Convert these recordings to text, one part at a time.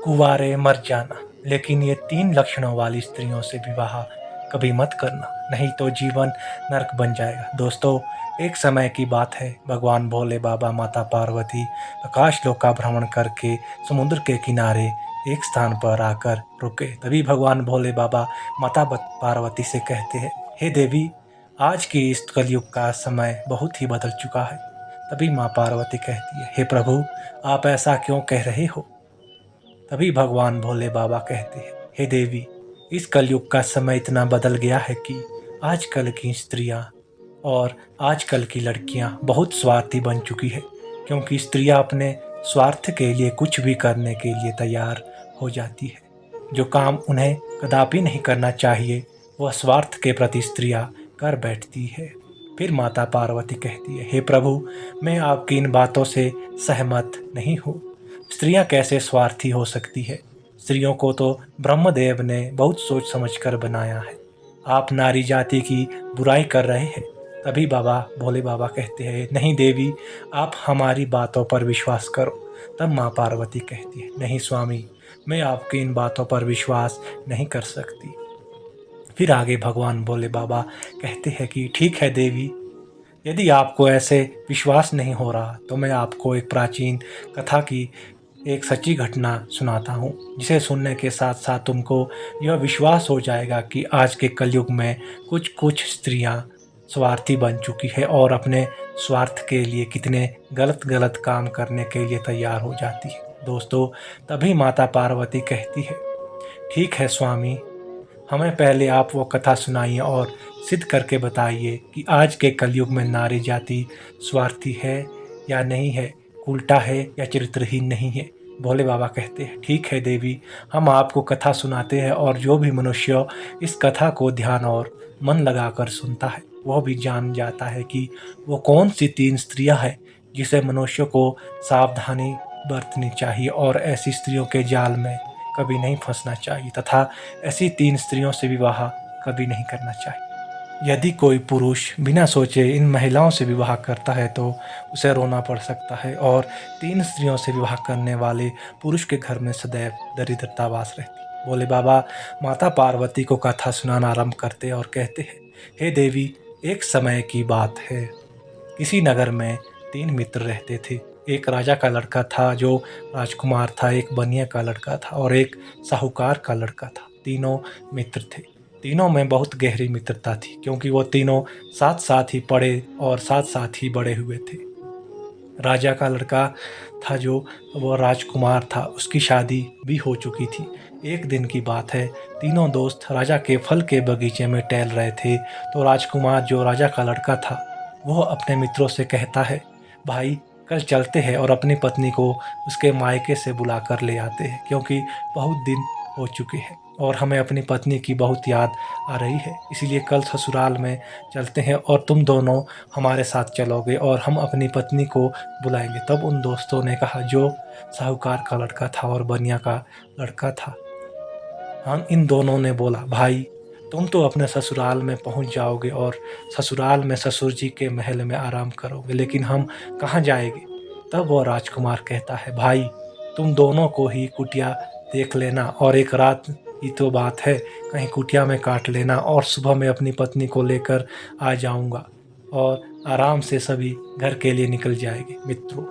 कुंवारे मर जाना, लेकिन ये 3 लक्षणों वाली स्त्रियों से विवाह कभी मत करना, नहीं तो जीवन नर्क बन जाएगा। दोस्तों, एक समय की बात है, भगवान भोले बाबा माता पार्वती आकाश लोक का भ्रमण करके समुद्र के किनारे एक स्थान पर आकर रुके। तभी भगवान भोले बाबा माता पार्वती से कहते हैं, हे देवी, आज के इस कलयुग का समय बहुत ही बदल चुका है। तभी माँ पार्वती कहती है, हे प्रभु, आप ऐसा क्यों कह रहे हो? तभी भगवान भोले बाबा कहते हैं, हे देवी, इस कलयुग का समय इतना बदल गया है कि आजकल की स्त्रियां और आजकल की लड़कियां बहुत स्वार्थी बन चुकी है, क्योंकि स्त्रियां अपने स्वार्थ के लिए कुछ भी करने के लिए तैयार हो जाती है। जो काम उन्हें कदापि नहीं करना चाहिए, वह स्वार्थ के प्रति स्त्रियां कर बैठती है। फिर माता पार्वती कहती है, हे प्रभु, मैं आपकी इन बातों से सहमत नहीं हूँ। स्त्रियां कैसे स्वार्थी हो सकती है? स्त्रियों को तो ब्रह्मदेव ने बहुत सोच समझकर बनाया है। आप नारी जाति की बुराई कर रहे हैं। तभी बाबा भोले बाबा कहते हैं, नहीं देवी, आप हमारी बातों पर विश्वास करो। तब माँ पार्वती कहती है, नहीं स्वामी, मैं आपकी इन बातों पर विश्वास नहीं कर सकती। फिर आगे भगवान भोले बाबा कहते हैं कि ठीक है देवी, यदि आपको ऐसे विश्वास नहीं हो रहा तो मैं आपको एक प्राचीन कथा की एक सच्ची घटना सुनाता हूँ, जिसे सुनने के साथ साथ तुमको यह विश्वास हो जाएगा कि आज के कलयुग में कुछ कुछ स्त्रियां स्वार्थी बन चुकी है और अपने स्वार्थ के लिए कितने गलत गलत काम करने के लिए तैयार हो जाती है। दोस्तों, तभी माता पार्वती कहती है, ठीक है स्वामी, हमें पहले आप वो कथा सुनाइए और सिद्ध करके बताइए कि आज के कलयुग में नारी जाति स्वार्थी है या नहीं है, उल्टा है या चरित्रहीन नहीं है। भोले बाबा कहते हैं, ठीक है देवी, हम आपको कथा सुनाते हैं और जो भी मनुष्य इस कथा को ध्यान और मन लगाकर सुनता है, वह भी जान जाता है कि वो कौन सी 3 स्त्रियां हैं जिसे मनुष्य को सावधानी बरतनी चाहिए और ऐसी स्त्रियों के जाल में कभी नहीं फंसना चाहिए तथा ऐसी 3 स्त्रियों से विवाह कभी नहीं करना चाहिए। यदि कोई पुरुष बिना सोचे इन महिलाओं से विवाह करता है तो उसे रोना पड़ सकता है और 3 स्त्रियों से विवाह करने वाले पुरुष के घर में सदैव दरिद्रता वास रहती। भोले बाबा माता पार्वती को कथा सुनाना आरंभ करते और कहते हैं, हे देवी, एक समय की बात है, किसी नगर में 3 मित्र रहते थे। एक राजा का लड़का था जो राजकुमार था, एक बनिया का लड़का था और एक साहूकार का लड़का था। तीनों मित्र थे। तीनों में बहुत गहरी मित्रता थी, क्योंकि वो तीनों साथ साथ ही पढ़े और साथ साथ ही बड़े हुए थे। राजा का लड़का था जो वो राजकुमार था, उसकी शादी भी हो चुकी थी। एक दिन की बात है, तीनों दोस्त राजा के फल के बगीचे में टहल रहे थे तो राजकुमार जो राजा का लड़का था, वह अपने मित्रों से कहता है, भाई, कल चलते हैं और अपनी पत्नी को उसके मायके से बुला कर ले आते हैं, क्योंकि बहुत दिन हो चुके हैं और हमें अपनी पत्नी की बहुत याद आ रही है। इसीलिए कल ससुराल में चलते हैं और तुम दोनों हमारे साथ चलोगे और हम अपनी पत्नी को बुलाएंगे। तब उन दोस्तों ने कहा, जो साहूकार का लड़का था और बनिया का लड़का था, हाँ, इन दोनों ने बोला, भाई, तुम तो अपने ससुराल में पहुंच जाओगे और ससुराल में ससुर जी के महल में आराम करोगे, लेकिन हम कहाँ जाएंगे? तब वो राजकुमार कहता है, भाई, तुम दोनों को ही कुटिया देख लेना और एक रात की तो बात है, कहीं कुटिया में काट लेना और सुबह मैं अपनी पत्नी को लेकर आ जाऊंगा और आराम से सभी घर के लिए निकल जाएंगे मित्रों।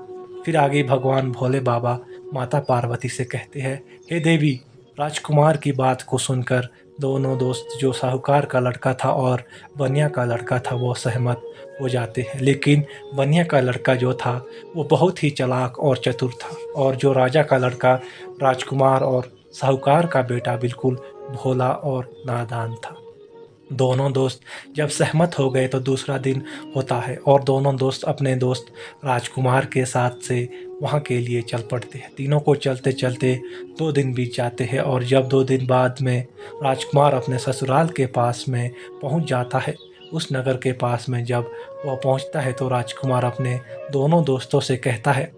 फिर आगे भगवान भोले बाबा माता पार्वती से कहते हैं, हे देवी, राजकुमार की बात को सुनकर दोनों दोस्त, जो साहूकार का लड़का था और बनिया का लड़का था, वो सहमत हो जाते हैं। लेकिन बनिया का लड़का जो था वो बहुत ही चालाक और चतुर था और जो राजा का लड़का राजकुमार और साहूकार का बेटा बिल्कुल भोला और नादान था। दोनों दोस्त जब सहमत हो गए तो दूसरा दिन होता है और दोनों दोस्त अपने दोस्त राजकुमार के साथ से वहाँ के लिए चल पड़ते हैं। तीनों को चलते चलते 2 दिन बीत जाते हैं और जब 2 दिन बाद में राजकुमार अपने ससुराल के पास में पहुँच जाता है, उस नगर के पास में जब वह पहुँचता है तो राजकुमार अपने दोनों दोस्तों से कहता है,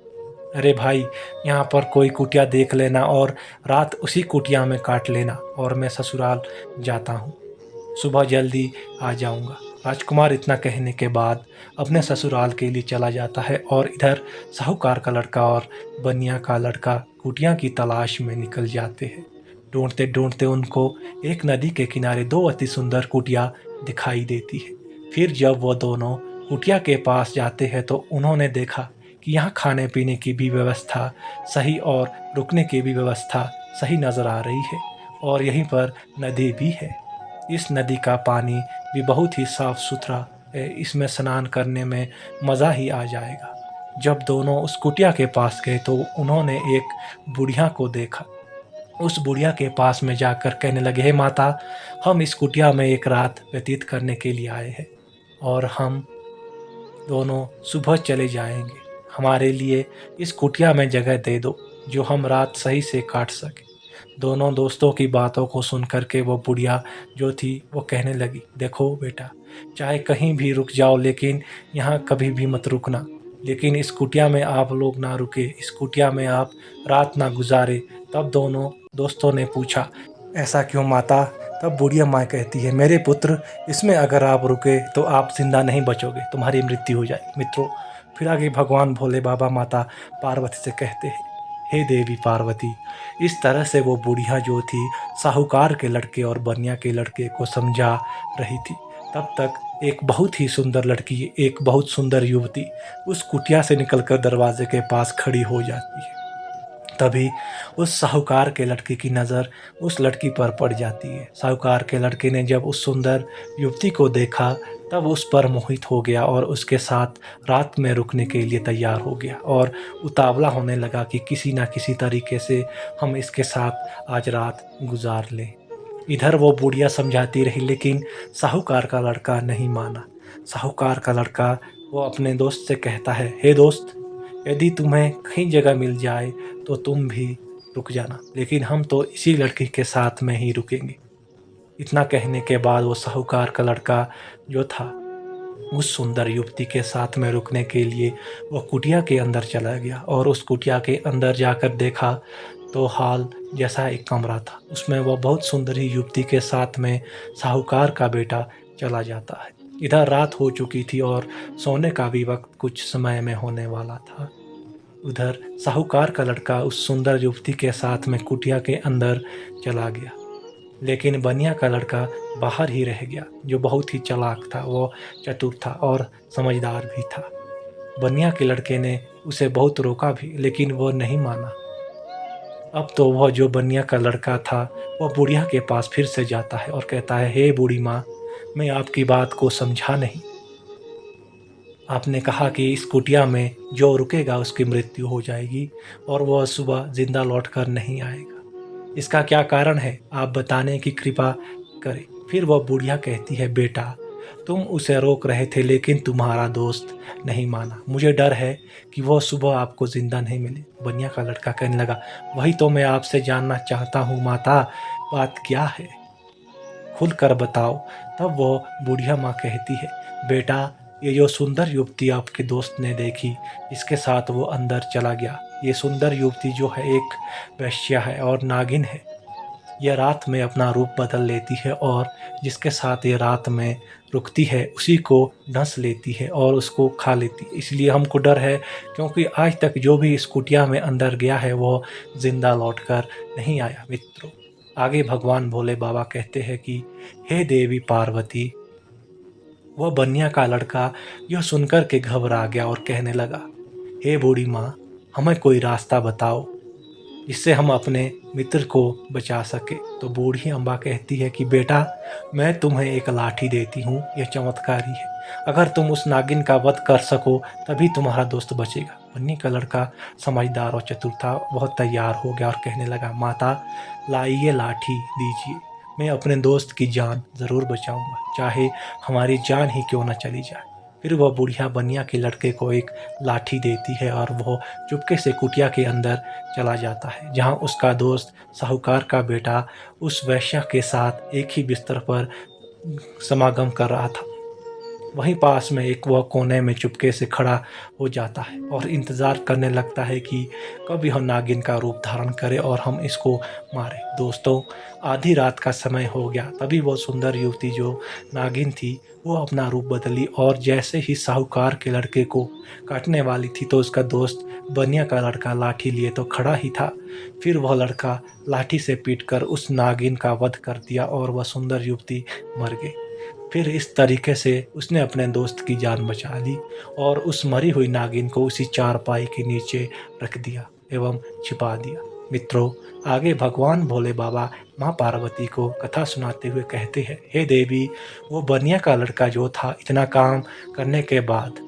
अरे भाई, यहाँ पर कोई कुटिया देख लेना और रात उसी कुटिया में काट लेना और मैं ससुराल जाता हूँ, सुबह जल्दी आ जाऊंगा। राजकुमार इतना कहने के बाद अपने ससुराल के लिए चला जाता है और इधर साहूकार का लड़का और बनिया का लड़का कुटिया की तलाश में निकल जाते हैं। ढूंढते ढूंढते उनको एक नदी के किनारे दो अति सुंदर कुटिया दिखाई देती है। फिर जब वो दोनों कुटिया के पास जाते हैं तो उन्होंने देखा कि यहाँ खाने पीने की भी व्यवस्था सही और रुकने की भी व्यवस्था सही नज़र आ रही है और यहीं पर नदी भी है। इस नदी का पानी भी बहुत ही साफ सुथरा है, इसमें स्नान करने में मज़ा ही आ जाएगा। जब दोनों उस कुटिया के पास गए तो उन्होंने एक बुढ़िया को देखा। उस बुढ़िया के पास में जाकर कहने लगे, हे माता, हम इस कुटिया में एक रात व्यतीत करने के लिए आए हैं और हम दोनों सुबह चले जाएंगे। हमारे लिए इस कुटिया में जगह दे दो जो हम रात सही से काट सकें। दोनों दोस्तों की बातों को सुन कर के वो बुढ़िया जो थी वो कहने लगी, देखो बेटा, चाहे कहीं भी रुक जाओ लेकिन यहाँ कभी भी मत रुकना, लेकिन इस कुटिया में आप लोग ना रुके, इस कुटिया में आप रात ना गुजारे। तब दोनों दोस्तों ने पूछा, ऐसा क्यों माता? तब बुढ़िया माँ कहती है, मेरे पुत्र, इसमें अगर आप रुके तो आप जिंदा नहीं बचोगे, तुम्हारी मृत्यु हो जाएगी। मित्रों, फिर आगे भगवान भोले बाबा माता पार्वती से कहते हैं, हे देवी पार्वती। इस तरह से वो बुढ़िया जो थी साहूकार के लड़के और बनिया के लड़के को समझा रही थी। तब तक एक बहुत ही सुंदर लड़की, एक बहुत सुंदर युवती उस कुटिया से निकलकर दरवाजे के पास खड़ी हो जाती है। तभी उस साहूकार के लड़के की नज़र उस लड़की पर पड़ जाती है। साहूकार के लड़के ने जब उस सुंदर युवती को देखा तब उस पर मोहित हो गया और उसके साथ रात में रुकने के लिए तैयार हो गया और उतावला होने लगा कि किसी ना किसी तरीके से हम इसके साथ आज रात गुजार लें। इधर वो बुढ़िया समझाती रही लेकिन साहूकार का लड़का नहीं माना। साहूकार का लड़का वो अपने दोस्त से कहता है, हे दोस्त, यदि तुम्हें कहीं जगह मिल जाए तो तुम भी रुक जाना, लेकिन हम तो इसी लड़की के साथ में ही रुकेंगे। इतना कहने के बाद वो साहूकार का लड़का जो था उस सुंदर युवती के साथ में रुकने के लिए वो कुटिया के अंदर चला गया और उस कुटिया के अंदर जाकर देखा तो हाल जैसा एक कमरा था, उसमें वह बहुत सुंदर ही युवती के साथ में साहूकार का बेटा चला जाता है। इधर रात हो चुकी थी और सोने का भी वक्त कुछ समय में होने वाला था। उधर साहूकार का लड़का उस सुंदर युवती के साथ में कुटिया के अंदर चला गया, लेकिन बनिया का लड़का बाहर ही रह गया, जो बहुत ही चालाक था, वो चतुर था और समझदार भी था। बनिया के लड़के ने उसे बहुत रोका भी, लेकिन वो नहीं माना। अब तो वह जो बनिया का लड़का था वह बुढ़िया के पास फिर से जाता है और कहता है, हे बूढ़ी माँ, मैं आपकी बात को समझा नहीं। आपने कहा कि इस कुटिया में जो रुकेगा उसकी मृत्यु हो जाएगी और वह सुबह जिंदा लौट कर नहीं आएगा। इसका क्या कारण है, आप बताने की कृपा करें। फिर वह बुढ़िया कहती है, बेटा, तुम उसे रोक रहे थे लेकिन तुम्हारा दोस्त नहीं माना। मुझे डर है कि वह सुबह आपको जिंदा नहीं मिले। बनिया का लड़का कहने लगा, वही तो मैं आपसे जानना चाहता हूँ माता, बात क्या है, खुल कर बताओ। तब वो बुढ़िया माँ कहती है, बेटा, ये जो सुंदर युवती आपके दोस्त ने देखी, इसके साथ वो अंदर चला गया। ये सुंदर युवती जो है एक वैश्या है और नागिन है। यह रात में अपना रूप बदल लेती है और जिसके साथ ये रात में रुकती है उसी को डस लेती है और उसको खा लेती है। इसलिए हमको डर है, क्योंकि आज तक जो भी इस कुटिया में अंदर गया है वो जिंदा लौटकर नहीं आया। मित्रों, आगे भगवान भोले बाबा कहते हैं कि हे देवी पार्वती। वह बनिया का लड़का यह सुनकर के घबरा गया और कहने लगा, हे बूढ़ी माँ, हमें कोई रास्ता बताओ जिससे हम अपने मित्र को बचा सके। तो बूढ़ी अम्बा कहती है कि बेटा, मैं तुम्हें एक लाठी देती हूँ, यह चमत्कारी है। अगर तुम उस नागिन का वध कर सको तभी तुम्हारा दोस्त बचेगा। बन्नी का लड़का समझदार और चतुर था, वह तैयार हो गया और कहने लगा, माता, लाइए लाठी दीजिए, मैं अपने दोस्त की जान ज़रूर बचाऊंगा, चाहे हमारी जान ही क्यों न चली जाए। फिर वह बुढ़िया बनिया के लड़के को एक लाठी देती है और वह चुपके से कुटिया के अंदर चला जाता है, जहां उसका दोस्त साहूकार का बेटा उस वैश्या के साथ एक ही बिस्तर पर समागम कर रहा था। वहीं पास में एक वह कोने में चुपके से खड़ा हो जाता है और इंतज़ार करने लगता है कि कब यह नागिन का रूप धारण करे और हम इसको मारें। दोस्तों, आधी रात का समय हो गया, तभी वो सुंदर युवती जो नागिन थी वो अपना रूप बदली और जैसे ही साहूकार के लड़के को काटने वाली थी तो उसका दोस्त बनिया का लड़का लाठी लिए तो खड़ा ही था। फिर वह लड़का लाठी से पीटकर उस नागिन का वध कर दिया और वह सुंदर युवती मर गई। फिर इस तरीके से उसने अपने दोस्त की जान बचा ली और उस मरी हुई नागिन को उसी चारपाई के नीचे रख दिया एवं छिपा दिया। मित्रों, आगे भगवान भोले बाबा माँ पार्वती को कथा सुनाते हुए कहते हैं, हे देवी, वो बनिया का लड़का जो था इतना काम करने के बाद,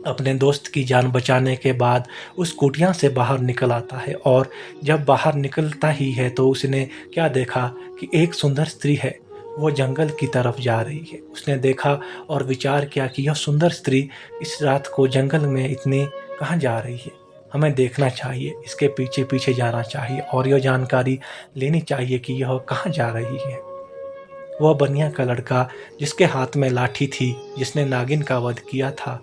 अपने दोस्त की जान बचाने के बाद उस कुटिया से बाहर निकल आता है और जब बाहर निकलता ही है तो उसने क्या देखा कि एक सुंदर स्त्री है, वो जंगल की तरफ जा रही है। उसने देखा और विचार किया कि यह सुंदर स्त्री इस रात को जंगल में इतनी कहाँ जा रही है, हमें देखना चाहिए, इसके पीछे पीछे जाना चाहिए और यह जानकारी लेनी चाहिए कि यह कहाँ जा रही है। वह बनिया का लड़का जिसके हाथ में लाठी थी, जिसने नागिन का वध किया था,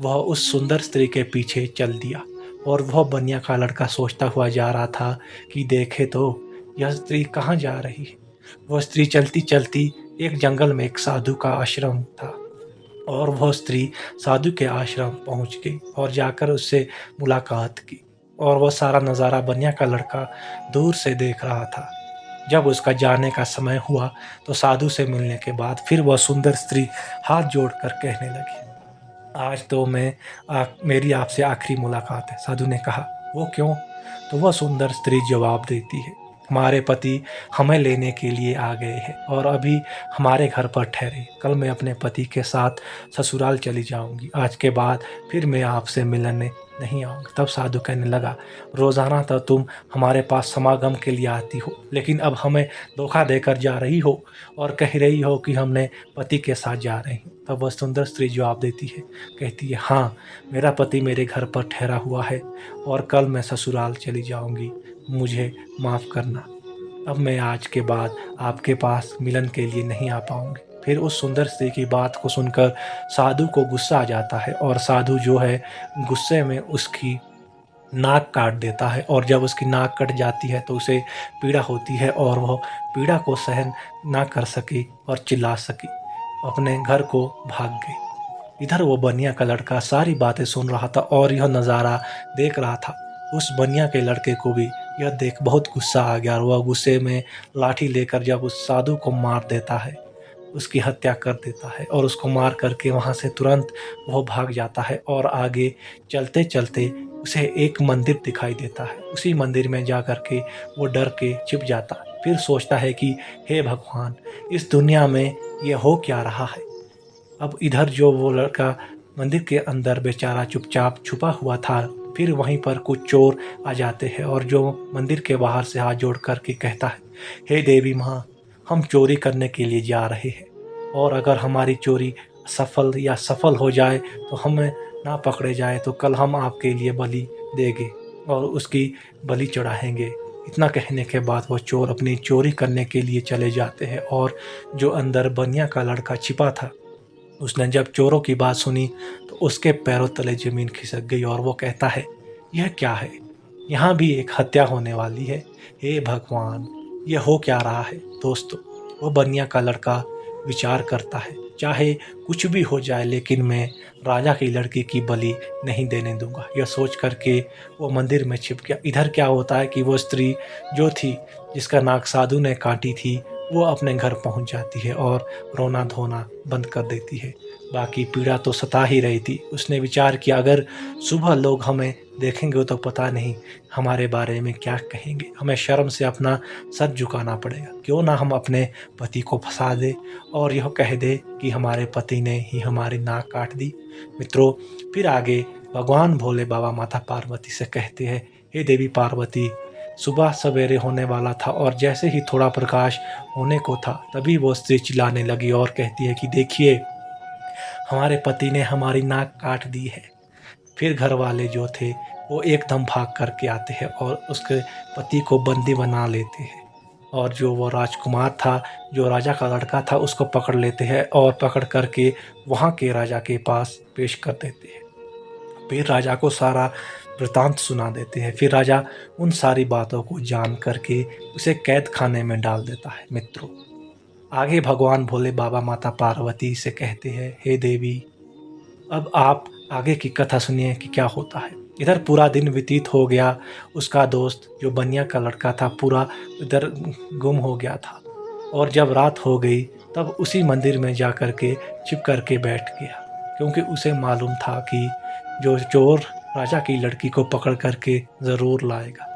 वह उस सुंदर स्त्री के पीछे चल दिया और वह बनिया का लड़का सोचता हुआ जा रहा था कि देखे तो यह स्त्री कहाँ जा रही है। वह स्त्री चलती चलती एक जंगल में एक साधु का आश्रम था और वह स्त्री साधु के आश्रम पहुंच गई और जाकर उससे मुलाकात की और वह सारा नज़ारा बनिया का लड़का दूर से देख रहा था। जब उसका जाने का समय हुआ तो साधु से मिलने के बाद फिर वह सुंदर स्त्री हाथ जोड़कर कहने लगी, आज तो मेरी आपसे आखिरी मुलाकात है। साधु ने कहा, वो क्यों? तो वह सुंदर स्त्री जवाब देती है, हमारे पति हमें लेने के लिए आ गए हैं और अभी हमारे घर पर ठहरे। कल मैं अपने पति के साथ ससुराल चली जाऊंगी। आज के बाद फिर मैं आपसे मिलने नहीं आऊँगा। तब साधु कहने लगा, रोज़ाना तो तुम हमारे पास समागम के लिए आती हो, लेकिन अब हमें धोखा देकर जा रही हो और कह रही हो कि हमने पति के साथ जा रही हूँ। तब वह सुंदर स्त्री जवाब देती है, कहती है, हाँ, मेरा पति मेरे घर पर ठहरा हुआ है और कल मैं ससुराल चली जाऊंगी, मुझे माफ़ करना। अब मैं आज के बाद आपके पास मिलन के लिए नहीं आ पाऊंगी। फिर उस सुंदर स्त्री की बात को सुनकर साधु को गुस्सा आ जाता है और साधु जो है गुस्से में उसकी नाक काट देता है और जब उसकी नाक कट जाती है तो उसे पीड़ा होती है और वह पीड़ा को सहन ना कर सकी और चिल्ला सकी, अपने घर को भाग गई। इधर वो बनिया का लड़का सारी बातें सुन रहा था और यह नज़ारा देख रहा था। उस बनिया के लड़के को भी यह देख बहुत गुस्सा आ गया और वह गुस्से में लाठी लेकर जब उस साधु को मार देता है, उसकी हत्या कर देता है और उसको मार करके वहाँ से तुरंत वो भाग जाता है और आगे चलते चलते उसे एक मंदिर दिखाई देता है। उसी मंदिर में जा कर के वो डर के छिप जाता है। फिर सोचता है कि हे भगवान, इस दुनिया में ये हो क्या रहा है। अब इधर जो वो लड़का मंदिर के अंदर बेचारा चुपचाप छुपा हुआ था, फिर वहीं पर कुछ चोर आ जाते हैं और जो मंदिर के बाहर से हाथ जोड़ करके कहता है, हे देवी माँ, हम चोरी करने के लिए जा रहे हैं और अगर हमारी चोरी सफल हो जाए तो हमें ना पकड़े जाए तो कल हम आपके लिए बलि देंगे और उसकी बलि चढ़ाएंगे। इतना कहने के बाद वो चोर अपनी चोरी करने के लिए चले जाते हैं और जो अंदर बनिया का लड़का छिपा था, उसने जब चोरों की बात सुनी तो उसके पैरों तले ज़मीन खिसक गई और वो कहता है, यह क्या है? यहाँ भी एक हत्या होने वाली है। हे भगवान, यह हो क्या रहा है? दोस्तों, वो बनिया का लड़का विचार करता है, चाहे कुछ भी हो जाए लेकिन मैं राजा की लड़की की बलि नहीं देने दूंगा। यह सोच करके वो मंदिर में छिप गया। इधर क्या होता है कि वो स्त्री जो थी, जिसका नाक साधु ने काटी थी, वो अपने घर पहुंच जाती है और रोना धोना बंद कर देती है। बाकी पीड़ा तो सता ही रही थी। उसने विचार किया, अगर सुबह लोग हमें देखेंगे तो पता नहीं हमारे बारे में क्या कहेंगे, हमें शर्म से अपना सर झुकाना पड़ेगा। क्यों ना हम अपने पति को फंसा दे और यह कह दे कि हमारे पति ने ही हमारी नाक काट दी। मित्रों, फिर आगे भगवान भोले बाबा माता पार्वती से कहते हैं, हे देवी पार्वती, सुबह सवेरे होने वाला था और जैसे ही थोड़ा प्रकाश होने को था तभी वो स्त्री चिल्लाने लगी और कहती है कि देखिए, हमारे पति ने हमारी नाक काट दी है। फिर घर वाले जो थे वो एकदम भाग करके आते हैं और उसके पति को बंदी बना लेते हैं और जो वो राजकुमार था, जो राजा का लड़का था, उसको पकड़ लेते हैं और पकड़ करके वहाँ के राजा के पास पेश कर देते हैं। फिर राजा को सारा वृतांत सुना देते हैं। फिर राजा उन सारी बातों को जान करके उसे कैद खाने में डाल देता है। मित्रों, आगे भगवान भोले बाबा माता पार्वती से कहते हैं, हे देवी, अब आप आगे की कथा सुनिए कि क्या होता है। इधर पूरा दिन व्यतीत हो गया। उसका दोस्त जो बनिया का लड़का था पूरा इधर गुम हो गया था, और जब रात हो गई तब उसी मंदिर में जा कर के छिप कर के बैठ गया, क्योंकि उसे मालूम था कि जो चोर राजा की लड़की को पकड़ करके ज़रूर लाएगा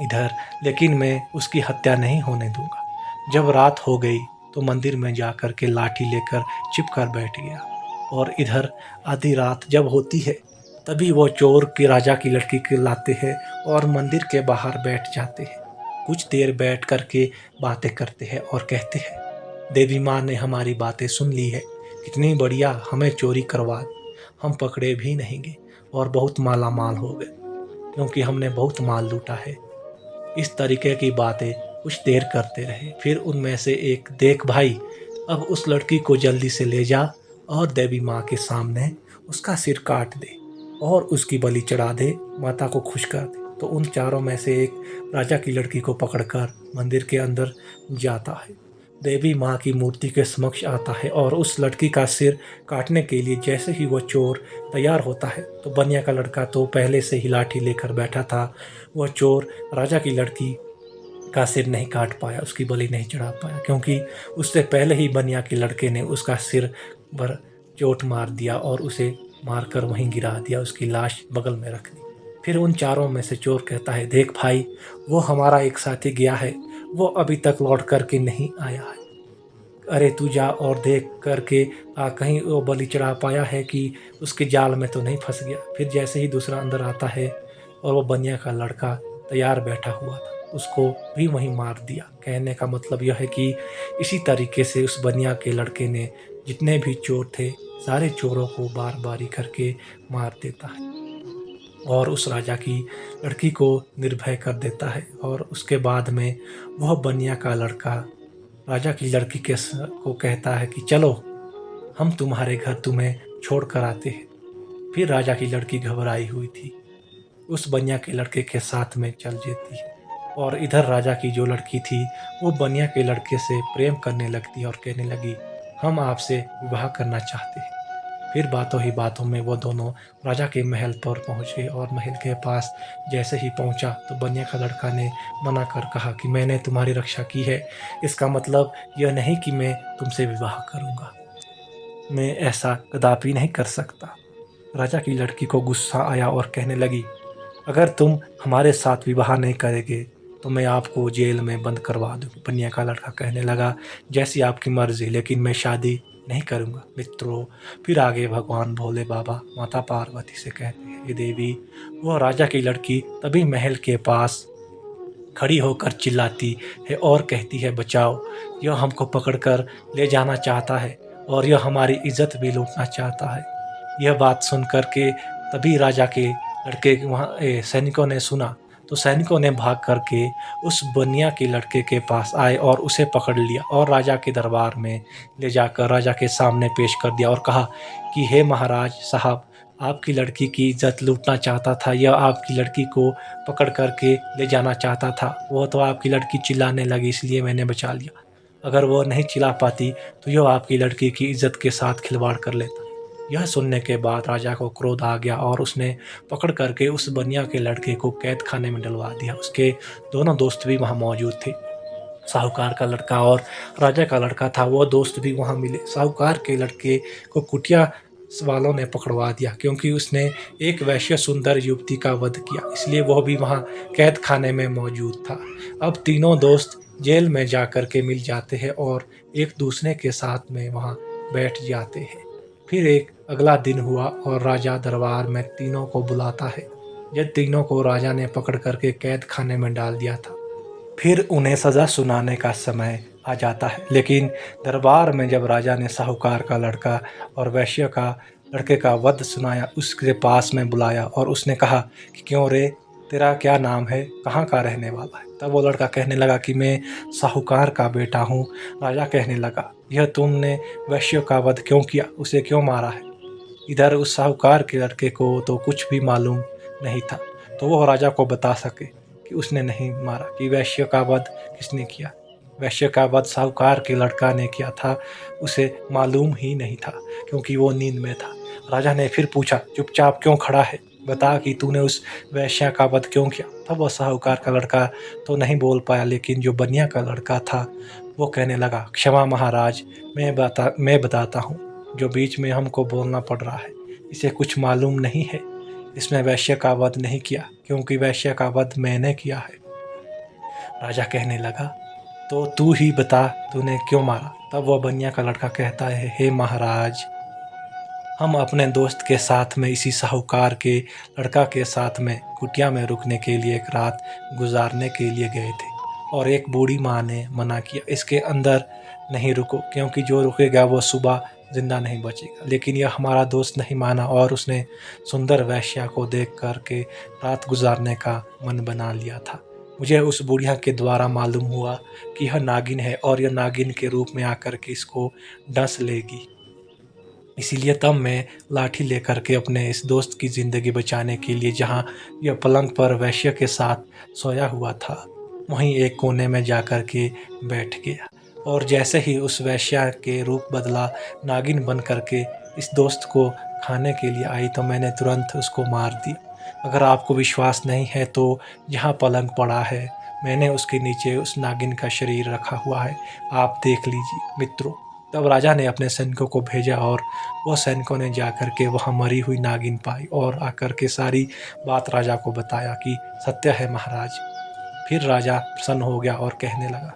इधर, लेकिन मैं उसकी हत्या नहीं होने दूंगा। जब रात हो गई तो मंदिर में जा कर के लाठी लेकर छिप कर बैठ गया, और इधर आधी रात जब होती है तभी वो चोर की राजा की लड़की को लाते हैं और मंदिर के बाहर बैठ जाते हैं। कुछ देर बैठ कर के बातें करते हैं और कहते हैं, देवी माँ ने हमारी बातें सुन ली है, कितनी बढ़िया, हमें चोरी करवा, हम पकड़े भी नहीं गए और बहुत माला माल हो गए, क्योंकि हमने बहुत माल लूटा है। इस तरीके की बातें कुछ देर करते रहे। फिर उनमें से एक, देख भाई, अब उस लड़की को जल्दी से ले जा और देवी माँ के सामने उसका सिर काट दे और उसकी बलि चढ़ा दे, माता को खुश कर दे। तो उन चारों में से एक राजा की लड़की को पकड़कर मंदिर के अंदर जाता है, देवी माँ की मूर्ति के समक्ष आता है और उस लड़की का सिर काटने के लिए जैसे ही वो चोर तैयार होता है तो बनिया का लड़का तो पहले से ही लाठी लेकर बैठा था। वह चोर राजा की लड़की का सिर नहीं काट पाया, उसकी बलि नहीं चढ़ा पाया, क्योंकि उससे पहले ही बनिया के लड़के ने उसका सिर पर चोट मार दिया और उसे मारकर वहीं गिरा दिया, उसकी लाश बगल में रख दी। फिर उन चारों में से चोर कहता है, देख भाई, वो हमारा एक साथी गया है, वो अभी तक लौट करके नहीं आया है। अरे तू जा और देख करके कहीं वो बलि चढ़ा पाया है कि उसके जाल में तो नहीं फंस गया। फिर जैसे ही दूसरा अंदर आता है और वो बनिया का लड़का तैयार बैठा हुआ था, उसको भी वहीं मार दिया। कहने का मतलब यह है कि इसी तरीके से उस बनिया के लड़के ने जितने भी चोर थे सारे चोरों को बार बारी करके मार देता है और उस राजा की लड़की को निर्भय कर देता है। और उसके बाद में वह बनिया का लड़का राजा की लड़की को कहता है कि चलो, हम तुम्हारे घर तुम्हें छोड़ कर आते हैं। फिर राजा की लड़की घबराई हुई थी, उस बनिया के लड़के के साथ में चल जाती है, और इधर राजा की जो लड़की थी वो बनिया के लड़के से प्रेम करने लगती और कहने लगी, हम आपसे विवाह करना चाहते हैं। फिर बातों ही बातों में वो दोनों राजा के महल पर पहुँचे, और महल के पास जैसे ही पहुँचा तो बनिया का लड़का ने मना कर कहा कि मैंने तुम्हारी रक्षा की है, इसका मतलब यह नहीं कि मैं तुमसे विवाह करूँगा, मैं ऐसा कदापि नहीं कर सकता। राजा की लड़की को गुस्सा आया और कहने लगी, अगर तुम हमारे साथ विवाह नहीं करेंगे तो मैं आपको जेल में बंद करवा दूँ। बनिया का लड़का कहने लगा, जैसी आपकी मर्जी, लेकिन मैं शादी नहीं करूँगा। मित्रों, फिर आगे भगवान भोले बाबा माता पार्वती से कहते हैं, हे देवी, वह राजा की लड़की तभी महल के पास खड़ी होकर चिल्लाती है और कहती है, बचाओ, यह हमको पकड़कर ले जाना चाहता है और यह हमारी इज्जत भी लूटना चाहता है। यह बात सुन कर के तभी राजा के लड़के वहाँ सैनिकों ने सुना, तो सैनिकों ने भाग करके उस बनिया के लड़के के पास आए और उसे पकड़ लिया और राजा के दरबार में ले जाकर राजा के सामने पेश कर दिया और कहा कि हे महाराज साहब, आपकी लड़की की इज्जत लूटना चाहता था, यह आपकी लड़की को पकड़ करके ले जाना चाहता था। वो तो आपकी लड़की चिल्लाने लगी, इसलिए मैंने बचा लिया। अगर वो नहीं चिल्ला पाती तो यह आपकी लड़की की इज्जत के साथ खिलवाड़ कर लेता। यह सुनने के बाद राजा को क्रोध आ गया और उसने पकड़ करके उस बनिया के लड़के को कैद खाने में डलवा दिया। उसके दोनों दोस्त भी वहाँ मौजूद थे, साहूकार का लड़का और राजा का लड़का था, वो दोस्त भी वहाँ मिले। साहूकार के लड़के को कुटिया वालों ने पकड़वा दिया, क्योंकि उसने एक वैश्य सुंदर युवती का वध किया, इसलिए वह भी वहाँ कैद खाने में मौजूद था। अब तीनों दोस्त जेल में जा कर के मिल जाते हैं और एक दूसरे के साथ में वहाँ बैठ जाते हैं। फिर एक अगला दिन हुआ और राजा दरबार में तीनों को बुलाता है। जब तीनों को राजा ने पकड़ करके कैद खाने में डाल दिया था, फिर उन्हें सज़ा सुनाने का समय आ जाता है। लेकिन दरबार में जब राजा ने साहूकार का लड़का और वैश्य का लड़के का वध सुनाया, उसके पास में बुलाया और उसने कहा कि क्यों रे, तेरा क्या नाम है, कहाँ का रहने वाला है? तब वो लड़का कहने लगा कि मैं साहूकार का बेटा हूँ। राजा कहने लगा, यह तुमने वैश्य का वध क्यों किया, उसे क्यों मारा है? इधर उस साहूकार के लड़के को तो कुछ भी मालूम नहीं था, तो वो राजा को बता सके कि उसने नहीं मारा, कि वैश्य का वध किसने किया। वैश्य का वध साहूकार के लड़का ने किया था, उसे मालूम ही नहीं था, क्योंकि वो नींद में था। राजा ने फिर पूछा, चुपचाप क्यों खड़ा है, बता कि तूने उस वैश्य का वध क्यों किया। तब वह साहूकार का लड़का तो नहीं बोल पाया, लेकिन जो बनिया का लड़का था वो कहने लगा, क्षमा महाराज, मैं बताता हूँ, जो बीच में हमको बोलना पड़ रहा है, इसे कुछ मालूम नहीं है। इसमें वैश्य का वध नहीं किया, क्योंकि वैश्य का वध मैंने किया है। राजा कहने लगा, तो तू ही बता, तूने क्यों मारा। तब वह बनिया का लड़का कहता है, हे महाराज, हम अपने दोस्त के साथ में इसी साहूकार के लड़का के साथ में कुटिया में रुकने के लिए एक रात गुजारने के लिए गए थे, और एक बूढ़ी माँ ने मना किया, इसके अंदर नहीं रुको, क्योंकि जो रुकेगा वो सुबह जिंदा नहीं बचेगा। लेकिन यह हमारा दोस्त नहीं माना, और उसने सुंदर वैश्या को देख कर के रात गुजारने का मन बना लिया था। मुझे उस बुढ़िया के द्वारा मालूम हुआ कि यह नागिन है, और यह नागिन के रूप में आकर के इसको डस लेगी। इसीलिए तब मैं लाठी लेकर के अपने इस दोस्त की ज़िंदगी बचाने के लिए, जहाँ यह पलंग पर वैश्य के साथ सोया हुआ था, वहीं एक कोने में जाकर के बैठ गया। और जैसे ही उस वैश्या के रूप बदला, नागिन बन करके इस दोस्त को खाने के लिए आई, तो मैंने तुरंत उसको मार दिया। अगर आपको विश्वास नहीं है तो जहाँ पलंग पड़ा है, मैंने उसके नीचे उस नागिन का शरीर रखा हुआ है, आप देख लीजिए मित्रों। तब राजा ने अपने सैनिकों को भेजा, और वह सैनिकों ने जाकर के वहाँ मरी हुई नागिन पाई, और आकर के सारी बात राजा को बताया कि सत्य है महाराज। फिर राजा प्रसन्न हो गया और कहने लगा,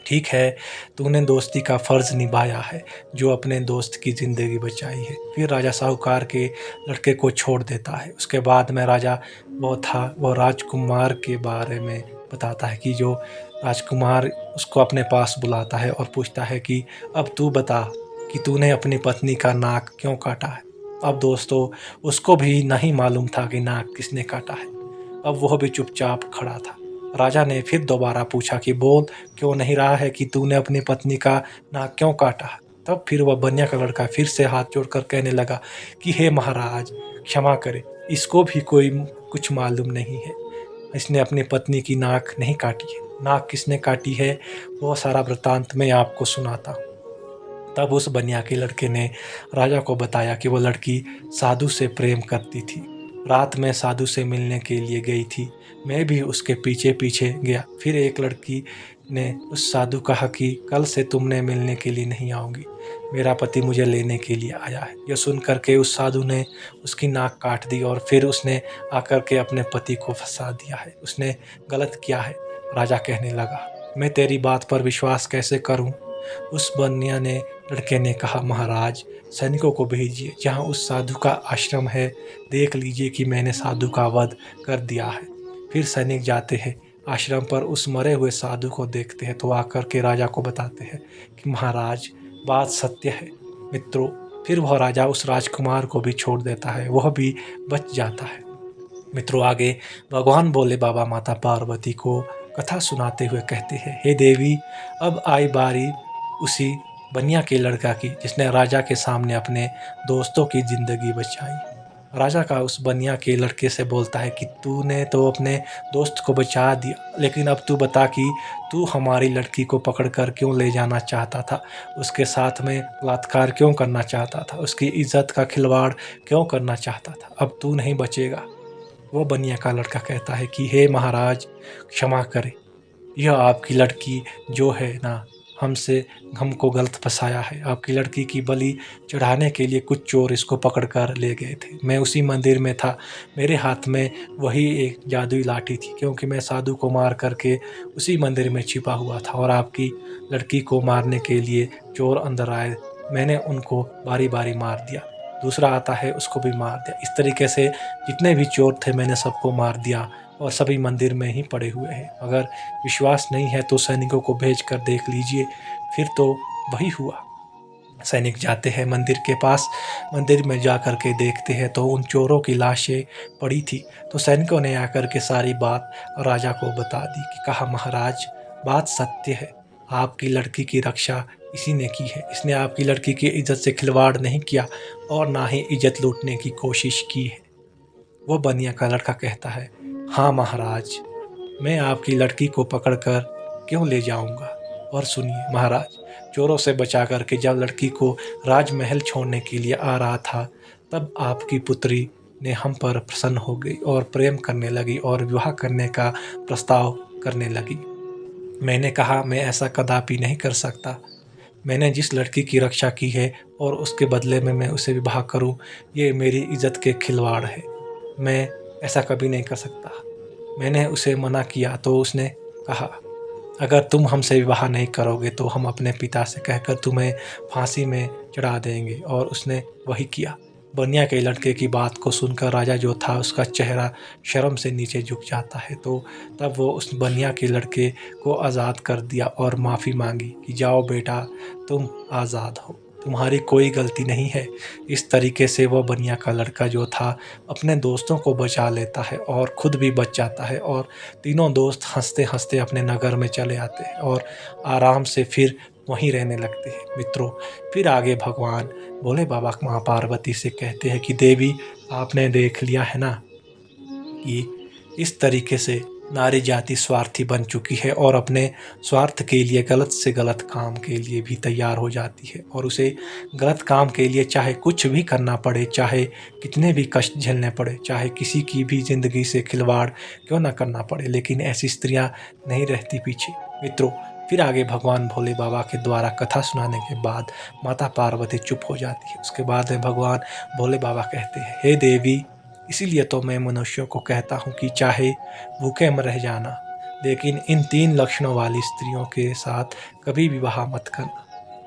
ठीक है, तूने दोस्ती का फर्ज निभाया है, जो अपने दोस्त की ज़िंदगी बचाई है। फिर राजा साहूकार के लड़के को छोड़ देता है। उसके बाद में राजा वो राजकुमार के बारे में बताता है, कि जो राजकुमार उसको अपने पास बुलाता है और पूछता है कि अब तू बता कि तूने अपनी पत्नी का नाक क्यों काटा है। अब दोस्तों, उसको भी नहीं मालूम था कि नाक किसने काटा है। अब वह भी चुपचाप खड़ा था। राजा ने फिर दोबारा पूछा कि बोल, क्यों नहीं रहा है कि तूने अपनी पत्नी का नाक क्यों काटा। तब फिर वह बनिया का लड़का फिर से हाथ जोड़कर कहने लगा कि हे महाराज, क्षमा करें, इसको भी कोई कुछ मालूम नहीं है, इसने अपनी पत्नी की नाक नहीं काटी है। नाक किसने काटी है, वो सारा वृतांत मैं आपको सुनाता हूँ। तब उस बनिया के लड़के ने राजा को बताया कि वो लड़की साधु से प्रेम करती थी, रात में साधु से मिलने के लिए गई थी, मैं भी उसके पीछे पीछे गया। फिर एक लड़की ने उस साधु कहा कि कल से तुमने मिलने के लिए नहीं आऊँगी, मेरा पति मुझे लेने के लिए आया है। यह सुन करके उस साधु ने उसकी नाक काट दी, और फिर उसने आकर के अपने पति को फंसा दिया है। उसने गलत किया है। राजा कहने लगा, मैं तेरी बात पर विश्वास कैसे करूं। उस बनिया ने लड़के ने कहा, महाराज, सैनिकों को भेजिए जहां उस साधु का आश्रम है, देख लीजिए कि मैंने साधु का वध कर दिया है। फिर सैनिक जाते हैं आश्रम पर, उस मरे हुए साधु को देखते हैं, तो आकर के राजा को बताते हैं कि महाराज, बात सत्य है। मित्रों, फिर वह राजा उस राजकुमार को भी छोड़ देता है, वह भी बच जाता है। मित्रों, आगे भगवान भोले बाबा माता पार्वती को कथा सुनाते हुए कहते हैं, हे देवी, अब आई बारी उसी बनिया के लड़का की, जिसने राजा के सामने अपने दोस्तों की ज़िंदगी बचाई। राजा का उस बनिया के लड़के से बोलता है कि तूने तो अपने दोस्त को बचा दिया, लेकिन अब तू बता कि तू हमारी लड़की को पकड़ कर क्यों ले जाना चाहता था, उसके साथ में बलात्कार क्यों करना चाहता था, उसकी इज्जत का खिलवाड़ क्यों करना चाहता था। अब तू नहीं बचेगा। वो बनिया का लड़का कहता है कि हे महाराज, क्षमा करें, यह आपकी लड़की जो है ना, हमको गलत फंसाया है। आपकी लड़की की बलि चढ़ाने के लिए कुछ चोर इसको पकड़ कर ले गए थे। मैं उसी मंदिर में था, मेरे हाथ में वही एक जादुई लाठी थी, क्योंकि मैं साधु को मार करके उसी मंदिर में छिपा हुआ था, और आपकी लड़की को मारने के लिए चोर अंदर आए, मैंने उनको बारी बारी मार दिया। दूसरा आता है, उसको भी मार दिया। इस तरीके से जितने भी चोर थे मैंने सबको मार दिया, और सभी मंदिर में ही पड़े हुए हैं। अगर विश्वास नहीं है तो सैनिकों को भेज कर देख लीजिए। फिर तो वही हुआ। सैनिक जाते हैं मंदिर के पास। मंदिर में जा कर के देखते हैं तो उन चोरों की लाशें पड़ी थी। तो सैनिकों ने आकर के सारी बात राजा को बता दी कि कहा महाराज, बात सत्य है, आपकी लड़की की रक्षा इसी ने की है। इसने आपकी लड़की की इज्जत से खिलवाड़ नहीं किया और ना ही इज्जत लूटने की कोशिश की है। वो बनिया का लड़का कहता है, हाँ महाराज, मैं आपकी लड़की को पकड़कर क्यों ले जाऊंगा। और सुनिए महाराज, चोरों से बचा करके जब लड़की को राजमहल छोड़ने के लिए आ रहा था, तब आपकी पुत्री ने हम पर प्रसन्न हो गई और प्रेम करने लगी और विवाह करने का प्रस्ताव करने लगी। मैंने कहा मैं ऐसा कदापि नहीं कर सकता। मैंने जिस लड़की की रक्षा की है और उसके बदले में मैं उसे विवाह करूं, ये मेरी इज्जत के खिलवाड़ है। मैं ऐसा कभी नहीं कर सकता। मैंने उसे मना किया तो उसने कहा, अगर तुम हमसे विवाह नहीं करोगे तो हम अपने पिता से कहकर तुम्हें फांसी में चढ़ा देंगे। और उसने वही किया। बनिया के लड़के की बात को सुनकर राजा जो था उसका चेहरा शर्म से नीचे झुक जाता है। तो तब वो उस बनिया के लड़के को आज़ाद कर दिया और माफ़ी मांगी कि जाओ बेटा, तुम आज़ाद हो, तुम्हारी कोई गलती नहीं है। इस तरीके से वो बनिया का लड़का जो था अपने दोस्तों को बचा लेता है और खुद भी बच जाता है। और तीनों दोस्त हंसते हंसते अपने नगर में चले आते हैं और आराम से फिर वहीं रहने लगते हैं। मित्रों, फिर आगे भगवान भोले बाबा माँ पार्वती से कहते हैं कि देवी, आपने देख लिया है ना कि इस तरीके से नारी जाति स्वार्थी बन चुकी है और अपने स्वार्थ के लिए गलत से गलत काम के लिए भी तैयार हो जाती है। और उसे गलत काम के लिए चाहे कुछ भी करना पड़े, चाहे कितने भी कष्ट झेलने पड़े, चाहे किसी की भी ज़िंदगी से खिलवाड़ क्यों ना करना पड़े, लेकिन ऐसी स्त्रियां नहीं रहती पीछे। मित्रों, फिर आगे भगवान भोले बाबा के द्वारा कथा सुनाने के बाद माता पार्वती चुप हो जाती है। उसके बाद में भगवान भोले बाबा कहते हैं, हे देवी, इसीलिए तो मैं मनुष्यों को कहता हूँ कि चाहे भूखे में रह जाना, लेकिन इन 3 लक्षणों वाली स्त्रियों के साथ कभी विवाह मत करना,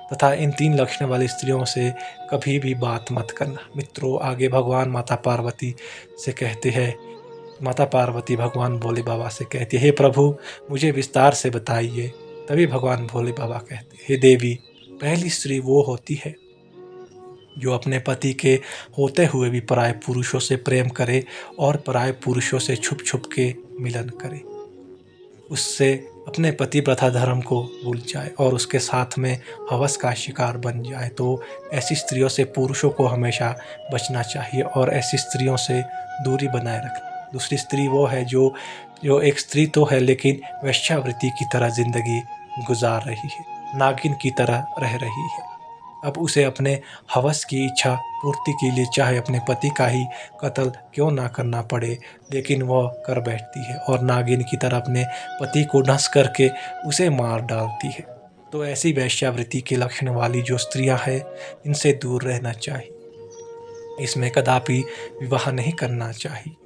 तथा इन 3 लक्षण वाली स्त्रियों से कभी भी बात मत करना। मित्रों, आगे भगवान माता पार्वती से कहते हैं, माता पार्वती भगवान भोले बाबा से कहती है, हे प्रभु, मुझे विस्तार से बताइए। तभी भगवान भोले बाबा कहते हैं, हे देवी, पहली स्त्री वो होती है जो अपने पति के होते हुए भी पराये पुरुषों से प्रेम करे और पराये पुरुषों से छुप छुप के मिलन करे, उससे अपने पतिव्रता धर्म को भूल जाए और उसके साथ में हवस का शिकार बन जाए। तो ऐसी स्त्रियों से पुरुषों को हमेशा बचना चाहिए और ऐसी स्त्रियों से दूरी बनाए रखना। दूसरी स्त्री वो है जो एक स्त्री तो है लेकिन वेश्यावृत्ति की तरह ज़िंदगी गुजार रही है, नागिन की तरह रह रही है। अब उसे अपने हवस की इच्छा पूर्ति के लिए चाहे अपने पति का ही कत्ल क्यों ना करना पड़े, लेकिन वह कर बैठती है और नागिन की तरह अपने पति को नस करके उसे मार डालती है। तो ऐसी वेश्यावृत्ति के लक्षण वाली जो स्त्रियां हैं, इनसे दूर रहना चाहिए, इसमें कदापि विवाह नहीं करना चाहिए।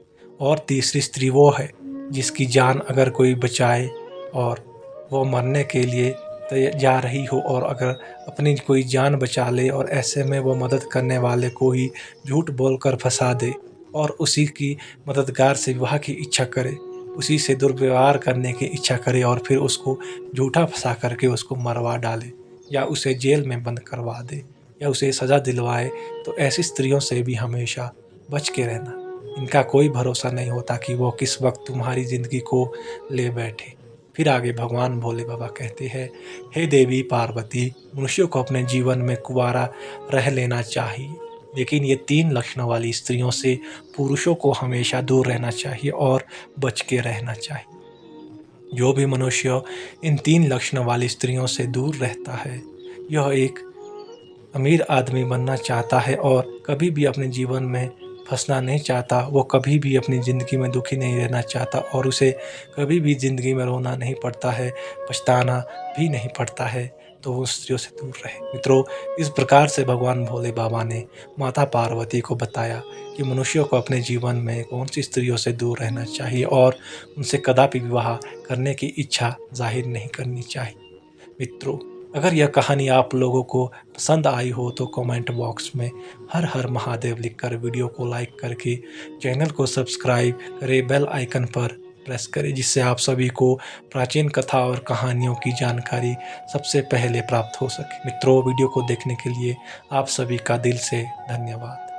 और तीसरी स्त्री वो है जिसकी जान अगर कोई बचाए और वो मरने के लिए जा रही हो और अगर अपनी कोई जान बचा ले और ऐसे में वो मदद करने वाले को ही झूठ बोलकर फंसा दे और उसी की मददगार से विवाह की इच्छा करे, उसी से दुर्व्यवहार करने की इच्छा करे और फिर उसको झूठा फंसा करके उसको मरवा डाले या उसे जेल में बंद करवा दे या उसे सज़ा दिलवाए, तो ऐसी स्त्रियों से भी हमेशा बच के रहना। इनका कोई भरोसा नहीं होता कि वो किस वक्त तुम्हारी ज़िंदगी को ले बैठे। फिर आगे भगवान भोले बाबा कहते हैं, हे देवी पार्वती, मनुष्यों को अपने जीवन में कुंवारा रह लेना चाहिए, लेकिन ये 3 लक्षणों वाली स्त्रियों से पुरुषों को हमेशा दूर रहना चाहिए और बच के रहना चाहिए। जो भी मनुष्य इन 3 लक्षणों वाली स्त्रियों से दूर रहता है, यह एक अमीर आदमी बनना चाहता है और कभी भी अपने जीवन में फंसना नहीं चाहता, वो कभी भी अपनी ज़िंदगी में दुखी नहीं रहना चाहता और उसे कभी भी ज़िंदगी में रोना नहीं पड़ता है, पछताना भी नहीं पड़ता है, तो वो स्त्रियों से दूर रहे। मित्रों, इस प्रकार से भगवान भोले बाबा ने माता पार्वती को बताया कि मनुष्यों को अपने जीवन में कौन सी स्त्रियों से दूर रहना चाहिए और उनसे कदापि विवाह करने की इच्छा जाहिर नहीं करनी चाहिए। मित्रों, अगर यह कहानी आप लोगों को पसंद आई हो तो कमेंट बॉक्स में हर हर महादेव लिखकर वीडियो को लाइक करके चैनल को सब्सक्राइब करें, बेल आइकन पर प्रेस करें, जिससे आप सभी को प्राचीन कथा और कहानियों की जानकारी सबसे पहले प्राप्त हो सके। मित्रों, वीडियो को देखने के लिए आप सभी का दिल से धन्यवाद।